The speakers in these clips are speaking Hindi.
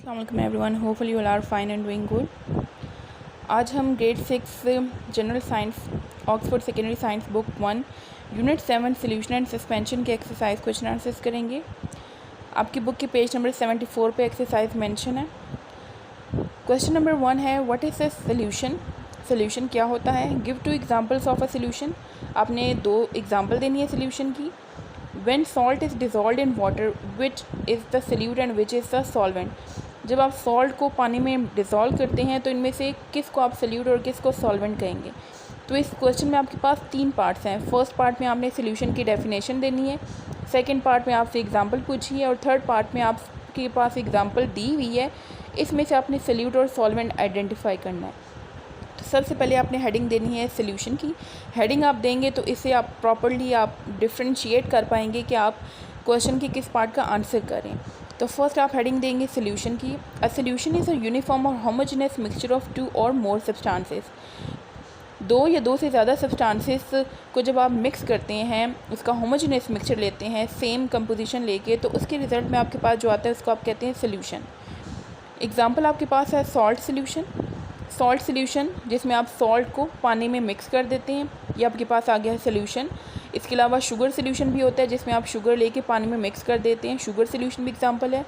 अस्सलाम वालेकुम everyone, hopefully you all are fine and doing good. आज हम grade 6 general science Oxford secondary science book 1 unit 7 solution and suspension के एक्सरसाइज क्वेश्चन आंसर्स करेंगे। आपकी बुक के पेज नंबर 74 पे एक्सरसाइज मेंशन है। क्वेश्चन नंबर 1 है what is a solution. Solution क्या होता है? Give 2 examples of a solution. आपने 2 एग्जांपल देनी है सोल्यूशन की। When salt is dissolved in water, which is the solute and which is the solvent? जब आप सॉल्ट को पानी में डिज़ोल्व करते हैं तो इनमें से किस को आप सोल्यूट और किस को सॉल्वेंट कहेंगे। तो इस क्वेश्चन में आपके पास 3 पार्ट्स हैं। फर्स्ट पार्ट में आपने सोल्यूशन की डेफिनेशन देनी है, सेकंड पार्ट में आपसे एग्जांपल पूछी है और थर्ड पार्ट में आपके पास एग्जांपल दी हुई है। इसमें से आपने सोल्यूट और सॉल्वेंट आइडेंटिफाई करना है। तो सबसे पहले आपने हेडिंग देनी है सोल्यूशन की। हेडिंग आप देंगे तो इससे आप प्रॉपर्ली आप डिफ्रेंशिएट कर पाएंगे कि आप क्वेश्चन के किस पार्ट का आंसर करें। तो फर्स्ट आप हेडिंग देंगे सोल्यूशन की। A solution is a uniform और होमोजेनियस मिक्सचर ऑफ 2 और मोर सब्सटेंसेस। 2 या 2 से ज़्यादा सब्सटेंसेस को जब आप मिक्स करते हैं, उसका होमोजेनियस मिक्सचर लेते हैं सेम कंपोजिशन लेके, तो उसके रिज़ल्ट में आपके पास जो आता है उसको आप कहते हैं सोल्यूशन। एग्जाम्पल आपके पास है सॉल्ट सोल्यूशन। सॉल्ट सोल्यूशन जिसमें आप सॉल्ट को पानी में मिक्स कर देते हैं, ये आपके पास आ गया है सोल्यूशन। इसके अलावा शुगर सोल्यूशन भी होता है जिसमें आप शुगर लेके पानी में मिक्स कर देते हैं, शुगर सोल्यूशन भी एग्जांपल है।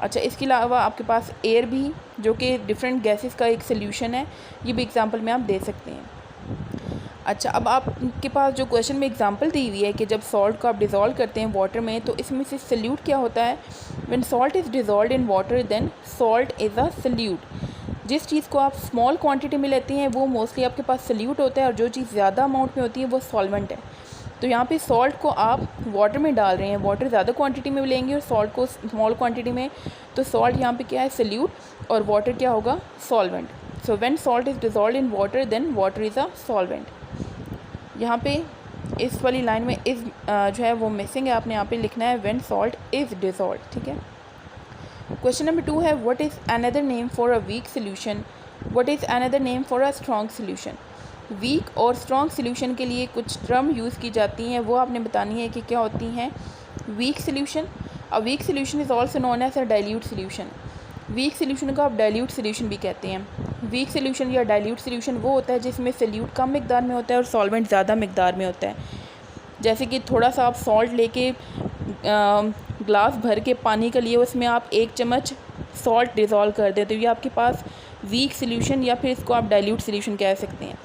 अच्छा, इसके अलावा आपके पास एयर भी जो कि डिफरेंट गैसेस का एक सोल्यूशन है, ये भी एग्जांपल में आप दे सकते हैं। अच्छा, अब आपके पास जो क्वेश्चन में एग्जांपल दी हुई है कि जब सॉल्ट को आप डिज़ोल्व करते हैं वाटर में, तो इसमें से सोल्यूट क्या होता है। When salt is dissolved in water then salt is a solute. जिस चीज़ को आप स्मॉल क्वांटिटी में लेते हैं वो मोस्टली आपके पास सोल्यूट होता है और जो चीज़ ज़्यादा अमाउंट में होती है वो सॉल्वेंट है। तो यहाँ पे सॉल्ट को आप वाटर में डाल रहे हैं, वाटर ज़्यादा क्वांटिटी में लेंगे और सॉल्ट को स्मॉल क्वांटिटी में, तो सॉल्ट यहाँ पे क्या है सोल्यूट और वाटर क्या होगा solvent. So when salt is dissolved in water then water is a solvent. यहाँ पे इस वाली लाइन में इज़ जो है वो मिसिंग है, आपने यहाँ पे लिखना है व्हेन सॉल्ट इज़ डिज़ोल्व्ड। ठीक है। क्वेश्चन नंबर 2 है what is another name for a weak solution. What is another name for a strong solution. Weak और स्ट्रॉन्ग सोल्यूशन के लिए कुछ टर्म यूज़ की जाती हैं, वो आपने बतानी है कि क्या होती हैं। Weak solution, a weak solution is also known as a dilute solution. Weak solution को आप डाइल्यूट सोल्यूशन भी कहते हैं। वीक सोल्यूशन या डाइल्यूट सोल्यूशन वो होता है जिसमें सोल्यूट कम मिकदार में होता है और सॉल्वेंट ज़्यादा मिकदार में होता है। जैसे कि थोड़ा सा आप सॉल्ट लेके ग्लास भर के पानी के लिए उसमें आप 1 चम्मच सॉल्ट डिज़ोल्व कर देते हो, ये आपके पास वीक सोल्यूशन या फिर इसको आप डाइल्यूट सोल्यूशन कह सकते हैं।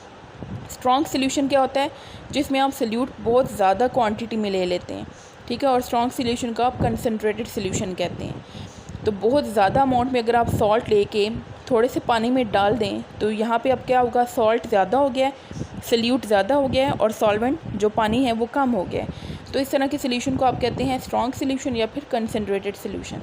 स्ट्रॉन्ग सोल्यूशन क्या होता है, जिसमें आप सोल्यूट बहुत ज़्यादा क्वांटिटी में ले लेते हैं। ठीक है। और स्ट्रॉन्ग सोल्यूशन को आप कंसनट्रेटेड सोल्यूशन कहते हैं। तो बहुत ज़्यादा अमाउंट में अगर आप सॉल्ट लेके थोड़े से पानी में डाल दें तो यहाँ पे अब क्या होगा, सॉल्ट ज़्यादा हो गया है, सोल्यूट ज़्यादा हो गया है और सॉल्वेंट जो पानी है वो कम हो गया है। तो इस तरह के सोल्यूशन को आप कहते हैं स्ट्रॉन्ग सोल्यूशन या फिर कंसनट्रेटेड सोल्यूशन।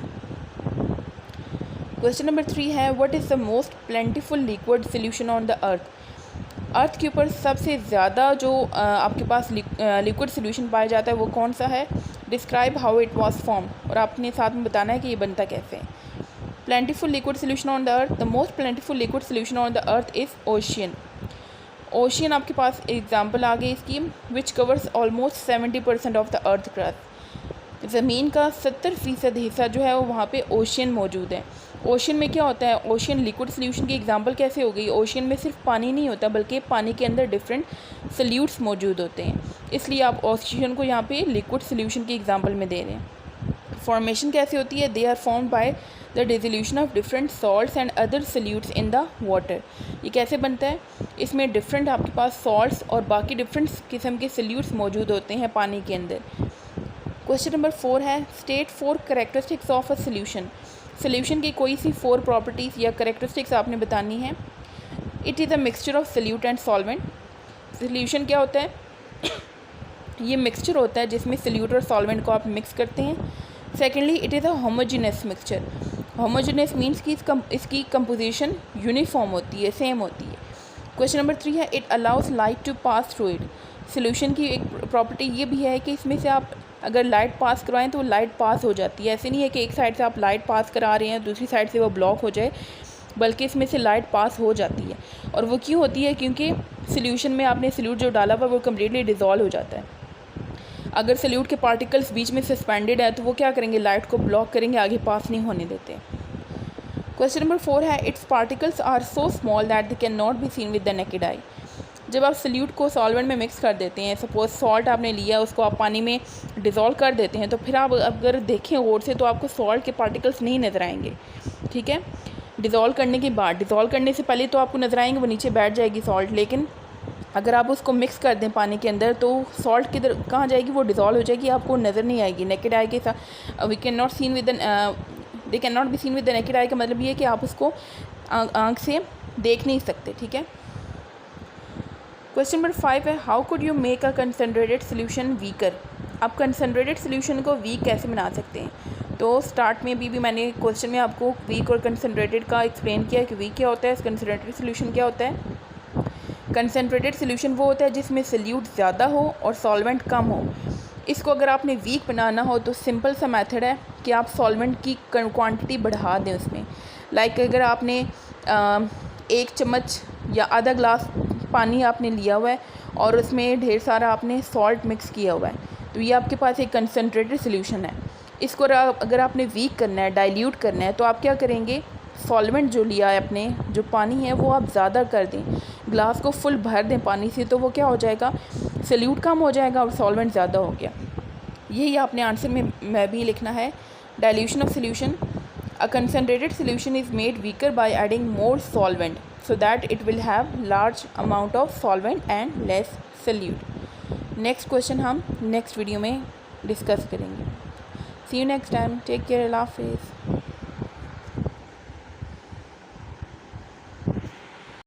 क्वेश्चन नंबर 3 है what is the most plentiful liquid solution on the earth. Earth के ऊपर सबसे ज़्यादा जो आपके पास लिक्विड सोल्यूशन पाया जाता है वो कौन सा है। Describe how it was form, और आपने साथ में बताना है कि ये बनता कैसे है। प्लेंटिफुल liquid solution on the earth, the most plentiful liquid solution on the earth is ocean. Ocean आपके पास एग्जाम्पल आ गई इसकी, which covers almost 70% of the earth crust. ज़मीन का 70% हिस्सा जो है वो वहाँ पे ओशियन मौजूद है। ओशियन में क्या होता है, ओशियन लिक्विड सोल्यूशन की एग्जांपल कैसे हो गई। ओशियन में सिर्फ पानी नहीं होता बल्कि पानी के अंदर डिफरेंट सोल्यूट्स मौजूद होते हैं, इसलिए आप ओशियन को यहाँ पे लिक्विड सोल्यूशन की एग्जांपल में दे रहे हैं। फॉर्मेशन कैसे होती है, they are formed by the dissolution of different salts and other solutes in the water. ये कैसे बनता है, इसमें डिफरेंट आपके पास सॉल्ट्स और बाकी डिफरेंट किस्म के सोल्यूट्स मौजूद होते हैं पानी के अंदर। क्वेश्चन नंबर 4 है state 4 characteristics of a solution. Solution की कोई सी 4 प्रॉपर्टीज़ या कैरेक्टरिस्टिक्स आपने बतानी है। It is a mixture of solute and solvent. Solution क्या होता है, ये मिक्सचर होता है जिसमें सोल्यूट और सॉल्वेंट को आप मिक्स करते हैं। Secondly it is a homogeneous mixture. Homogeneous means कि इसकी कंपोजिशन यूनिफॉर्म होती है, सेम होती है। क्वेश्चन नंबर 3 है it allows light to pass through it. Solution की एक प्रॉपर्टी ये भी है कि इसमें से आप अगर लाइट पास करवाएं तो लाइट पास हो जाती है। ऐसे नहीं है कि एक साइड से आप लाइट पास करा रहे हैं दूसरी साइड से वो ब्लॉक हो जाए, बल्कि इसमें से लाइट पास हो जाती है। और वो क्यों होती है, क्योंकि सोल्यूशन में आपने सोल्यूट जो डाला हुआ वो कम्प्लीटली डिज़ोल्व हो जाता है। अगर सोल्यूट के पार्टिकल्स बीच में सस्पेंडेड है तो वो क्या करेंगे, लाइट को ब्लॉक करेंगे, आगे पास नहीं होने देते। क्वेश्चन नंबर 4 है it's particles are so small that they can not be seen with the naked eye. जब आप सल्यूट को सॉल्वेंट में मिक्स कर देते हैं, सपोज सॉल्ट आपने लिया, उसको आप पानी में डिज़ोल्व कर देते हैं, तो फिर आप अगर देखें गौर से तो आपको सॉल्ट के पार्टिकल्स नहीं नज़र आएंगे। ठीक है, डिज़ोल्व करने के बाद, डिज़ोल्व करने से पहले तो आपको नज़र आएंगे, वो नीचे बैठ जाएगी सॉल्ट, लेकिन अगर आप उसको मिक्स कर दें पानी के अंदर तो सॉल्ट किधर कहाँ जाएगी, वो डिज़ोल्व हो जाएगी, आपको नज़र नहीं आएगी नेकेड आई के साथ। We can not seen with they can not be seen with the naked eye का मतलब ये है कि आप उसको आँख से देख नहीं सकते। ठीक है, क्वेश्चन नंबर 5 है how could you make a concentrated solution weaker. आप कंसनट्रेटेड सोल्यूशन को वीक कैसे बना सकते हैं। तो स्टार्ट में भी मैंने क्वेश्चन में आपको वीक और कंसनट्रेटेड का एक्सप्लेन किया कि वीक क्या होता है, कंसनट्रेटेड सोल्यूशन क्या होता है। कंसनट्रेटेड सोल्यूशन वो होता है जिसमें सल्यूट ज़्यादा हो और सॉल्वेंट कम हो। इसको अगर आपने वीक बनाना हो तो सिंपल सा मेथड है कि आप सॉल्वेंट की क्वांटिटी बढ़ा दें उसमें। लाइक अगर आपने 1 चम्मच या आधा ग्लास पानी आपने लिया हुआ है और उसमें ढेर सारा आपने सॉल्ट मिक्स किया हुआ है, तो ये आपके पास एक कंसनट्रेटेड सोल्यूशन है। इसको अगर आपने वीक करना है, डाइल्यूट करना है, तो आप क्या करेंगे, सॉल्वेंट जो लिया है आपने, जो पानी है वो आप ज़्यादा कर दें, ग्लास को फुल भर दें पानी से, तो वो क्या हो जाएगा, सल्यूट कम हो जाएगा और सॉल्वेंट ज़्यादा हो गया। यही आपने आंसर में भी लिखना है। Dilution of solution, a concentrated solution is made weaker by adding more solvent so that it will have large amount of solvent and less solute। Next question हम नेक्स्ट वीडियो में डिस्कस करेंगे। See you next time, take care, Allah हाफिज़।